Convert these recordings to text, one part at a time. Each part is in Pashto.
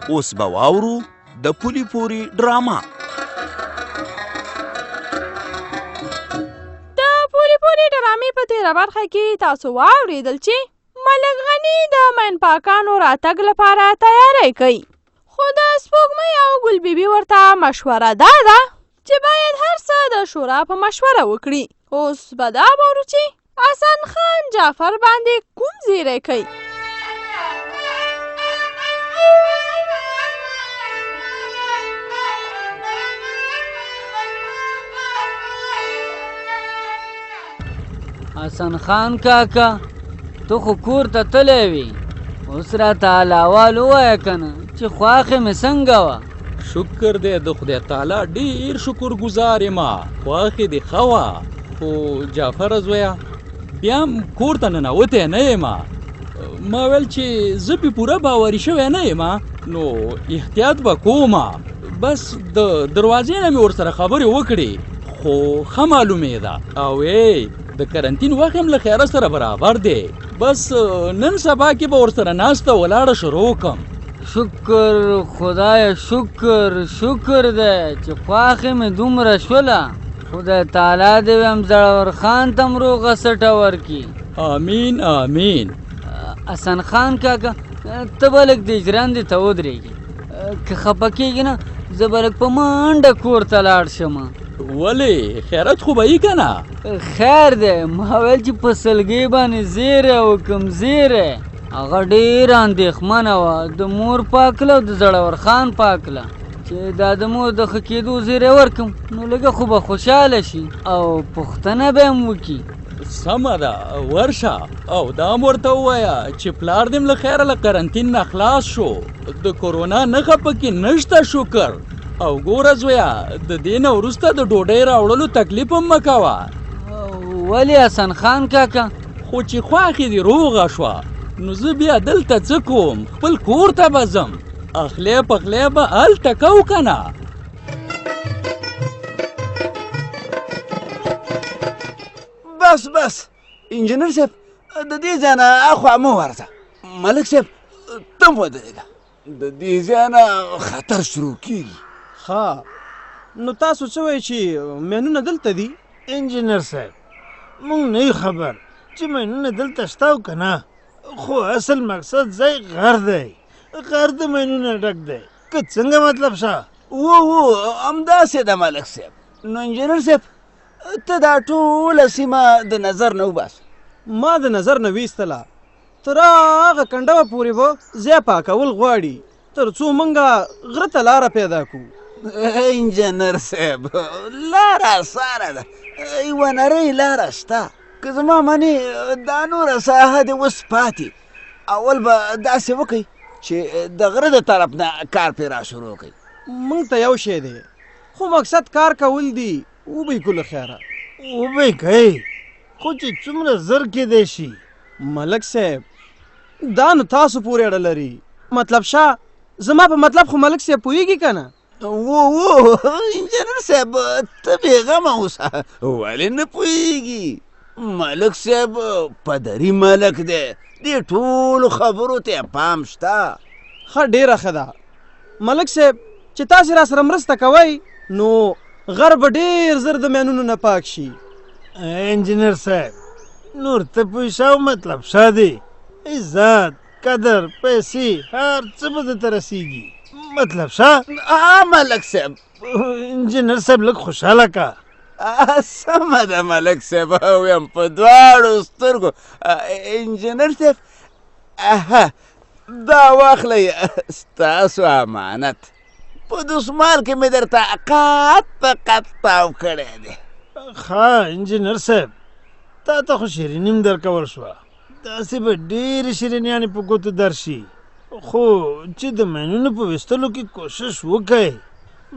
اوس به واورو د پولي پوري ډراما. د پولي پوري ډرامې په تېره برخه کې تاسو واورېدل چې ملک غني د مین پاکانو راتګ لپاره تیاری کوي، خو د سپوږمۍ او ګل بیبي ورته مشوره دا ده چې باید هر څه د شورا په مشوره وکړي. اوس به دا واورو چې حسن خان جعفر باندې کوم زیری کوي. حسن خان کاکا تو خو کور ته تللی وي، اوس راته حلاوال ووایه که نه چې خواښې مې څنګه وه؟ شکر دی د خدای تعالی ډېر شکر ګزار یم، خواښې دې ښه وه. خو جعفره زویه بیا هم کور ته ننوتی نه یم. ما ویل چې زه پې پوره باوري شوی نه یم، نو احتیاط به کومه. بس د دروازې نه مې ورسره خبرې وکړې، خو ښه معلومېده. او د کرنتین وخت هم له خیره سره برابر دی. بس نن سبا کې به ورسره ناسته ولاړه شروع کړم. شکر خدایه، شکر شکر دی چې خواښې مې دومره شوله. خدای تعالی دې هم زړور خان ته هم روغه سټه ورکړي. آمین آمین. حسن خان کاکا ته به لږ د اجران دې ته ودرېږي، که خفه کېږي نه زه به لږ په منډه کور ته لاړ شم. ولې خیرت خو به یې که نه؟ خیر دی، ما ویل چې په سلګۍ باندې زیری وکړم زیری. هغه ډېره اندېښمنه وه د مور پاکله او د زړور خان پاکله چې دا د مور د ښه کېدو زیری ورکړم نو لږه خو به خوشحاله شي او پوښتنه به هم وکړي. سمه ده، ورشه او دا هم ورته ووایه چې پلار دې له خیره له قرنطین نه خلاص شو، د کورونا نښه پکې نشته شکر. او ګوره زویه د دې نه وروسته د ډوډۍ راوړلو تکلیف هم مه کوه. ولې حسن خان کاکا؟ خو چې خواښې دې روغه شوه نو زه بیا دلته څه کوم؟ خپل کور ته به ځم، اخلی پخلی به هلته کوو که نه. بس بس انجینر صاحب د دې ځای نه اخوا مه ورځه. ملک صاحب ته هم ودرېږه، د دې ځای نه خطر شروع کېږي. ها نو تاسو څه وایئ چې مینونه دلته دي؟ انجینر صاحب مونږ نه یو خبر چې مینونه دلته شته او که نه، خو اصل مقصد ځای غر دی، غر د مینونه ډک دی. که څنګه مطلب شه؟ همداسې ده ملک صاحب. نو انجینر صاحب ته دا ټوله سیمه د نظر نه وباسه. ما د نظر نه ویستله، تر هغه کنډوه پورې به ځای پاکول غواړي تر څو موږ غره ته لاره پیدا کړو. انجینر صاحب لاره اسانه ده، یوه نرۍ لاره شته. که زما منې دا نوره ساحه دې اوس پاتې، اول به داسې وکئ چې د غره د طرف نه کار پرې را شروع کړئ. موږ ته یو شی دی، خو مقصد کار کول دي. وبې کله خیره وبې کوئ، خو چې څومره زر کېدی شي؟ ملک صاحب دا نو تاسو پورې اړه لري. مطلب شه زما په مطلب خو ملک صاحب پوهېږي که نه؟ انجینر صاحب ته بېغمه اوسه، ولې نه پوهېږي؟ ملک صاحب پدري ملک دی، دې ټولو خبرو ته پام شته. ښه ډېره ښه ده ملک صاحب چې تاسې را سره مرسته کوئ نو غر به ډېر زر د مینونو نه پاک شي. انجینر صاحب نور ته پوه شه او مطلب شه دی، عزت قدر پیسې هر څه به درته رسېږي. مطلب شه؟ ملک صاحب. انجینر صاحب لږ خوشحاله که. سمه ده ملک صاحب، ویم په دواړو سترګو. انجینر صاحب دا واخلئ ستاسو امانت، په دسمال کې مې درته قات په قات تاو کړی دی. ښه انجینر صاحب تا ته خو شیریني هم درکول شوه، داسې به ډېرې شیرینیانې په ګوتو درشي، خو چې د مینونو په ویستلو کې کوشش وکئ،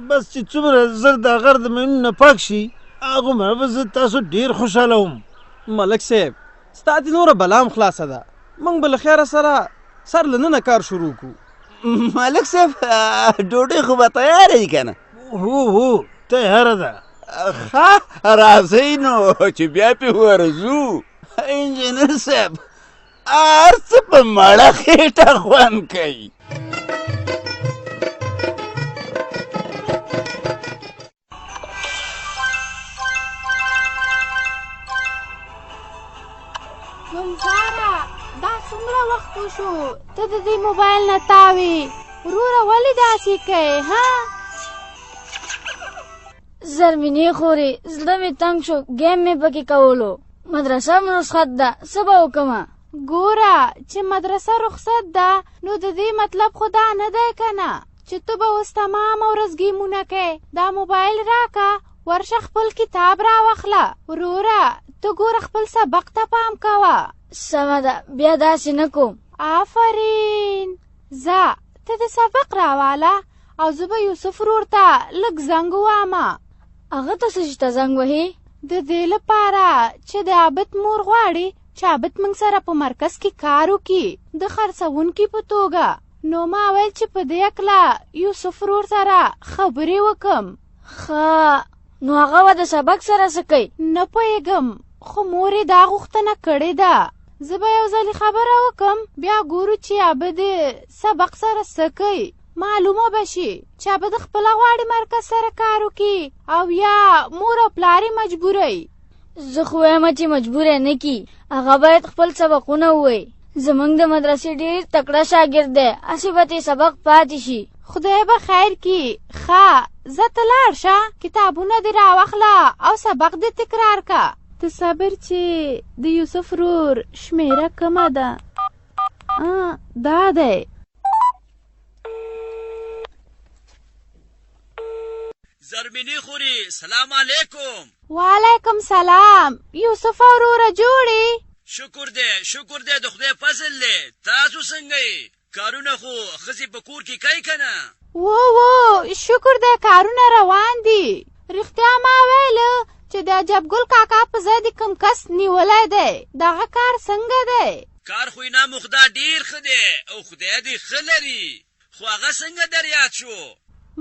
بس چې څومره زر دا غر د مینونو نه پاک شي هغومره به زه تاسو ډېر خوشحاله وم. ملک صاحب ستا دې نوره بلا هم خلاصه ده، موږ به له خیره سره سر له ننه کار شروع کړو. ملک صاحب ډوډۍ خو به تیاره وي که نه؟ هو تیاره ده. ښه راځئ نو چې بیا پې ورځو. انجینر صاحب هر څه په مړه خېټه خوند کوي. څومره وخت وشو ته د دې موبایل نه تاوې وروره ولې داسې کوې ها زرمینې خورې زړه مې تنګ شو ګیم مې پکې کولو مدرسه مې رخصت ده څه به وکړمه ګوره چې مدرسه رخصت ده نو د دې مطلب خو دا نه دی که نه چې ته به اوس تمامه ورځ ګیمونه کوې دا موبایل راکه ورشه خپل کتاب راواخله وروره ته ګوره خپل سبق ته پام کوه سمه ده بیا داسې نه کوم آفرین ځه ته د سبق راواله او زه به یوسف ورور ته لږ زنګ ووامه هغه ته څه چې ته زنګ وهې د دې لپاره چې د عابد مور غواړي چې عابد موږ سره په مرکز کې کار وکړي د خرڅوونکي په توګه نو ما ویل چې په دې هکله یوسف ورور سره خبرې وکم ښه نو هغه به د سبق سره څه کوي نه پوهېږم خو مور یې دا غوښتنه کړې ده زه به یو ځلې خبره وکم بیا ګورو چې عابد سبق سره څه کوي معلومه به شي چې عابد خپله غواړي مرکز سره کار وکړي او یا مور او پلار یې مجبوروي زه خو وایم چې مجبور یې نه کي هغه باید خپل سبقونه ووایي زموږ د مدرسې ډېر تکړه شاګرد دی هسې به ترې سبق پاتې شي خدای به خیر کړي ښه زه ته لاړ شه کتابونه دې راواخله او سبق دې تکرار که ته صبر چې د یوسف ورور شمیره کمه ده دا دی زرمینی خوري سلام علیکم وعلیکم سلام یوسف وروره جوړې شکر دی د خدای فضل دی تاسو څنګه یې کارونه خو ښځې په کور کې کوي که نه و شکر دی کارونه روان دي رښتیا ما ویله چې د عجبګل کاکا په ځای د کوم کس نیولی دی دغه کار څنګه دی کار خو انعام خدا ډېر ښه دی او خدای دې ښه لري خو هغه څنګه در یاد شو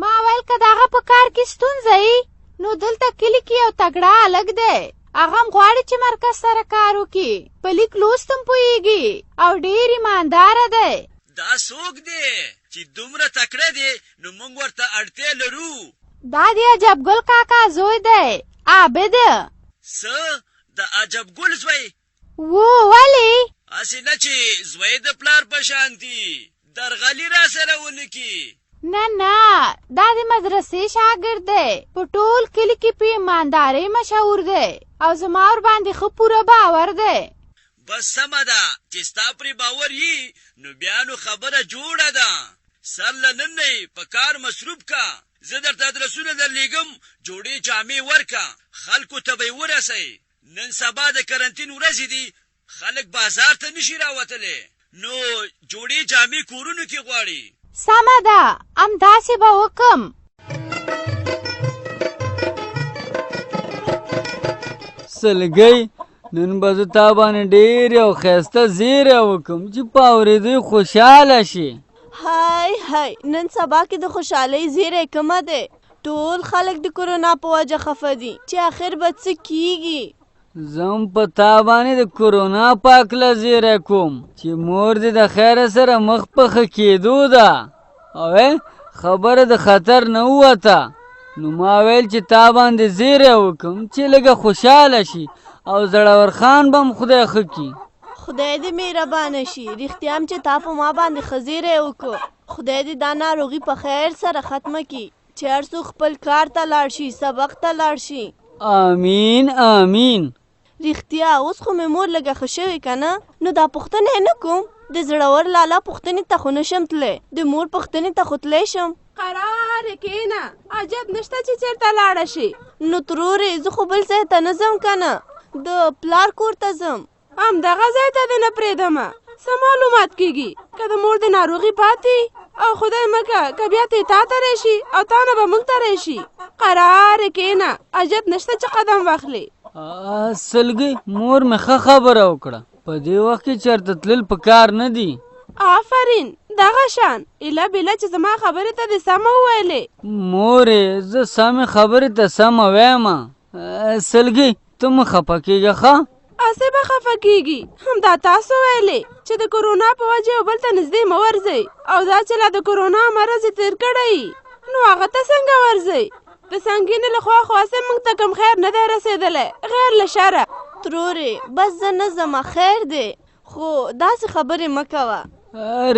ما ویل که د هغه په کار کې ستونزه یي نو دلته کلي کې یو تګړه هلک دی هغه هم غواړي چې مرکز سره کار وکړي په لیک لوست هم پوهېږي او ډېر ایمانداره دی دا څوک دی چې دومره تکړه دی نو موږ ورته اړتیا لرو دا د عجبګل کاکا زوی دی عابد څه د عجبګل زوی ولې هسې نه چې زوی د پلار په شان دي درغلي را سره ونکي نه دا د مدرسې شاګرد دی په ټول کلي کې په ایماندارۍ مشهور دی او زما ورباندې ښه پوره باور دی بس سمه ده چې ستا پرې باور یي نو بیا نو خبره جوړه ده سر له نن نه په کار مصروف کا زه درته ادرسونه درلیږم جوړې جامې ورکه خلکو ته به یې ورسئ نن سبا د کرنتین ورځې دي خلک بازار ته نشي راوتلی نو جوړې جامې کورونو کې غواړي سمه ده همداسې به وکم سلګۍ نن به زه تا باندې ډېر یو ښایسته زیری وکړم چې په اورېدو خوشحاله شي هاي نن سبا کې د خوشحالۍ زیری کمه دی ټول خلک د کرونا په وجه خفه دي چې آخر به څه کیږي زه هم په تا باندې د کرونا په هکله زیری کوم چې مور دې د خیره سره مخ په ښه کېدو ده او خبره د خطر نه ووته نو ما ویل چې تا باندې زیری وکړم چې لږه خوشحاله شي او زړور خان به هم خدای ښه کړي خدای دې مهربانه شي رښتیا هم چې تا په ما باندې ښه زیری وکړو خدای دې دا ناروغي په خیر سره ختمه کړي چې هر څوک خپل کار ته لاړ شي سبق ته لاړ شي آمین رښتیا اوس خو مې مور لږه ښه شوې که نه نو دا پوښتنه یې نه کوم د زړور لالا پوښتنې ته خو نشم تللی د مور پوښتنې ته خو تلی شم قرار کېنه عجب نشته چې چېرته لاړه شي نو ترورې زه خو بل ځای ته نه ځم که نه د پلار کور ته ځم همدغه ځای ته دې نه پرېږدمه څه معلومات کېږي که د مور د ناروغي پاتې او خدای مکه که بیا ته تا ته راشي او تا نه به موږ ته راشي قرار کېنه عجب نشته چې قدم واخلې سلګۍ مور مې ښه خبره وکړه په دې وخت کې چېرته تلل په کار نه دي آفرین دغه شان ایله بیله چې زما خبرې ته دې سمه وویلې مورې زه سمې خبرې ته سمه ویمه سلګۍ ته مه خفه کېږه ښه اسې به خفه کېږي همدا تاسو ویلې چې د کرونا په وجه یو بل ته نږدې مه ورځئ او دا چې لا د کرونا مرض یې تېر کړی نو هغه ته څنګه ورځئ د سنګینې لخوا خو اسې موږ ته کوم خیر نه دی رسېدلی غیر له شره ترورې بس زه نه ځمه خیر دی خو داسې خبرې مه کوه.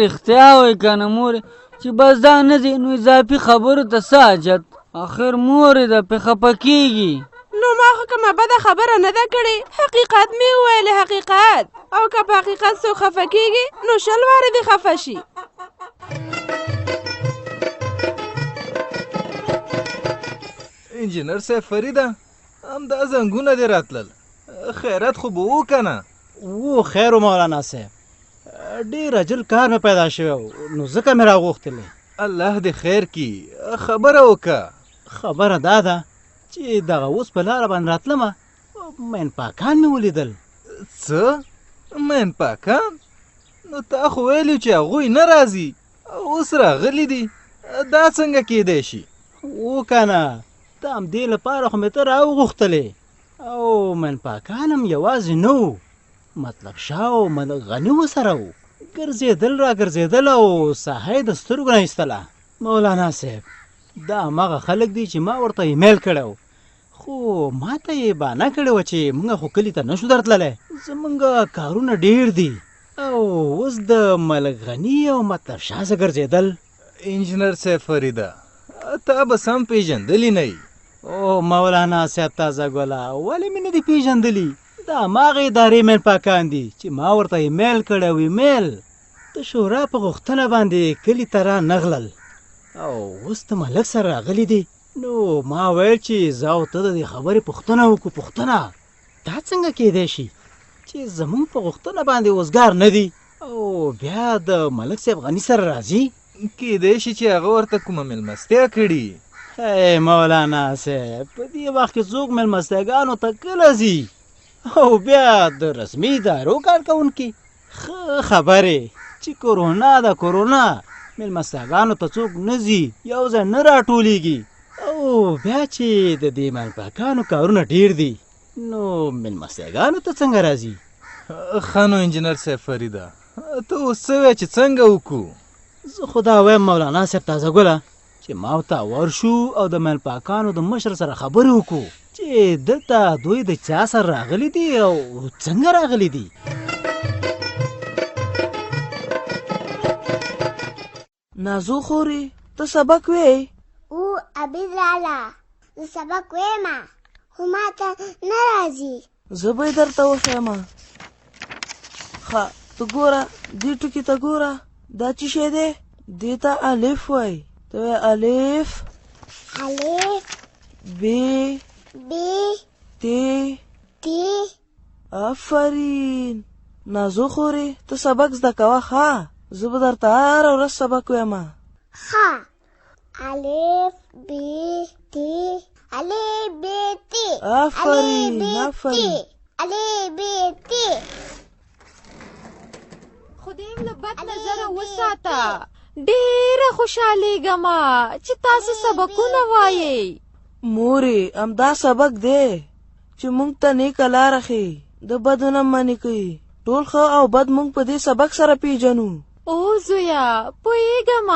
رښتیا وایي که نه مورې چې بس دا نه دی نو اضافي خبرو ته څه حاجت. آخر مورې ده پې خفه کېږي. نو ما خو کومه بده خبره نه ده کړې، حقیقت مې وویلې، حقیقت. او که په حقیقت څوک خفه کېږي نو 100 وارې دې خفه شي. انجینر صاحب فریده همدا زنګونه دې راتلل، خیرات خو به و که نه؟ و خیر و مولانا صاحب، ډېر عجل کار مې پیدا شوی نو ځکه مې راغوښتلی. الله دې خیر کي، خبره وکړه. خبره دا ده چې دغه اوس په لاره باندې راتلمه مین پاکان مې ولیدل. څه مین پاکان؟ نو تا خو ویلي چې هغوی نه راځي، اوس راغلي دي، دا څنګه کیدی شي؟ و که نه د همدې لپاره خو مې ته راوغوښتلې. او مین پاکان هم یوازې نه و، مطلب شاه او ملک غني ورسره و. ګرځېدل را ګرځېدل او ساحه یې د سترګو نه ایستله. مولانا صاحب دا هماغه خلک دي چې ما ورته ایمیل کړی و، خو ما ته یې بانه کړې وه چې موږ خو کلي ته نشو درتللی، زموږ کارونه ډېر دي. او اوس د ملک غني او مطلب شاه سره ګرځېدل. انجینر صاحب فریده تا به سم پیژندلی نه یي. او مولانا صاحب تازه ګله ولې مې نه دي پیژندلي؟ دا هماغه ادارې مین پاکان دي چې ما ورته ایمیل کړی و. ایمیل د شورا په غوښتنه باندې کلي ته را نغلل او اوس د ملک سره راغلي دي. نو ما ویل چې زه او ته د دې خبرې پوښتنه وکړو. پوښتنه دا څنګه کیدی شي چې زموږ په غوښتنه باندې اوزګار نه دي او بیا د ملک صاحب غني سره راځي؟ کیدی شي چې هغه ورته کومه مېلمستیا کړي. ای مولانا صاحب په دې وخت کې څوک مېلمستیاګانو ته کله ځي؟ او بیا د رسمي ادارو کارکوونکي خبرې چې کورونا ده، کورونا مېلمستیاګانو ته څوک نه ځي، یو ځای نه راټولیږي. او بیا چې د دې مېلمپاکانو کارونه ډېر دي نو مېلمستیاګانو ته څنګه راځي؟ ښه نو انجینر صاحب فریده ته اوس څه وایې چې څنګه وکړو؟ زه خو دا وایم مولانا صاحب تازه ګله چې ما ورته ورشو او د مېلمپاکانو د مشر سره خبرې وکړو چې دلته دوی د چا سره راغلي دي او څنګه راغلي دي. نازو خوري ته سبق وې؟ او ابي لالا زه سبق وایم خو ما ته نه راځي. زه به درته وښیم. ښه ته ګوره دې ټکي ته ګوره، دا څه شی دی؟ دې ته الف وایي. ته وایې الف، الف بی بی تی تی. آفرین نازو خوري ته سبق زده کوه. ښه زه به درته هره ورځ سبق وایم. ښه الف بی تی الف بی تی. آفرین آفرین. الف بی تی. خدای له بد نظره وساته. ډېره خوشحالیږم چې تاسو سبقونه وایئ. مورې همدا سبق دی چې موږ ته نیکه لاره ښیي، د بدو نه منې کوي. ټول ښه او بد موږ په دې سبق سره پیژنو. او زویا پوهېږم،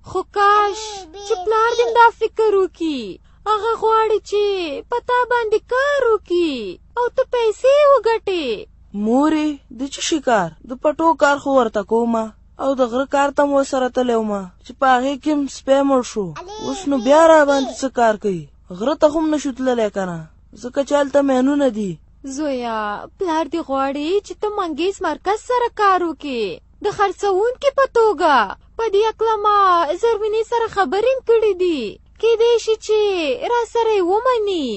خو کاش چې پلار دې دا فکر وکړي. هغه غواړي چې په تا باندې کار وکړي او ته پیسې وګټې. مورې د څه شي کار؟ د پټو کار خو ورته کومه او د غره کار ته م ورسره تللی ومه چې په هغې کې م سپی مړ شو. اوس نو بیا را باندې څه کار کوي؟ غره ته خو م نشو تللی که نه، ځکه چې هلته مینونه دي. زویا پلار دې غواړي چې ته منګیز مرکز سره کار وکړې د خرڅوونکي په توګه. په دې هکله ما زرمینې سره خبرې م کړې دي، کیدی شي چې را سره یې ومني.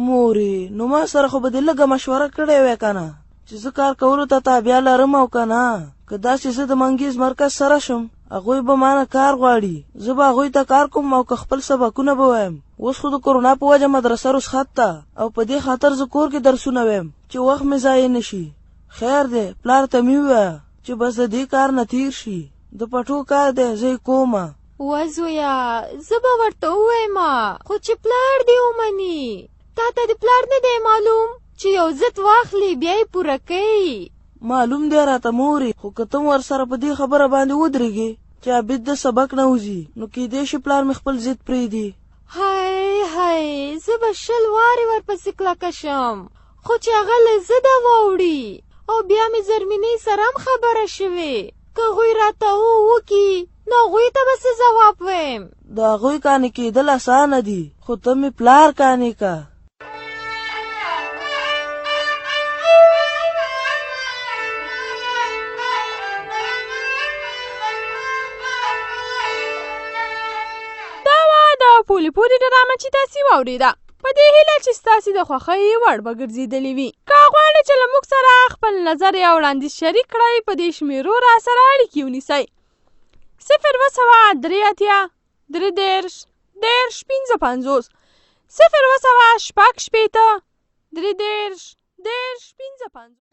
مورې نو ما سره خو به دې لږه مشوره کړې وی که نه چې زه کار کولو ته تابیا لرم او که نه. که داسې زه د منګیز مرکز سره شم هغوی به مانه کار غواړي، زه به هغوی ته کار کوم او که خپل سبقونه به وایم. اوس خو د کورونا په وجه مدرسه رخصت ده او په دې خاطر زه کور کې درسونه وایم چې وخت مې ضایع نه شي. خیر دی پلار ته مې ووایه چې بس د دې کار نه تیر شي، د پټو کار دی زه یې کومه. وزویا زه به ورته ووایم خو چې پلار دې ومني. تا ته د پلار نه دی معلوم چې یو ضد واخلي بیا یې پوره کوي؟ معلوم دی راته مورې، خو که ته ورسره په دې خبره باندې ودرېږې چې عابد د سبق نه وځي نو کیدی شي پلار مې خپل ضد پرېږدي. هی هی زه به 100 وارې ورپسې کلکه شم، خو چې هغه له ضده واوړي او بیا مې زرمینۍ سره هم خبره شوې که هغوی راته وکي نو هغوی ته به څه ځواب ویم د هغوی قانع کېدل اسانه دي خو ته مې پلار قانع که پولی پولی ډرامه چې تاسې واورېده په دې هیله چې ستاسې د خوښۍ وړ به ګرځېدلې وي که غواړئ چې له موږ سره خپل نظر یا وړاندیز شریک کړئ په دې شمېرو راسره اړیکې ونیسئ 020331050 020 شپږ شپېته 33 10 55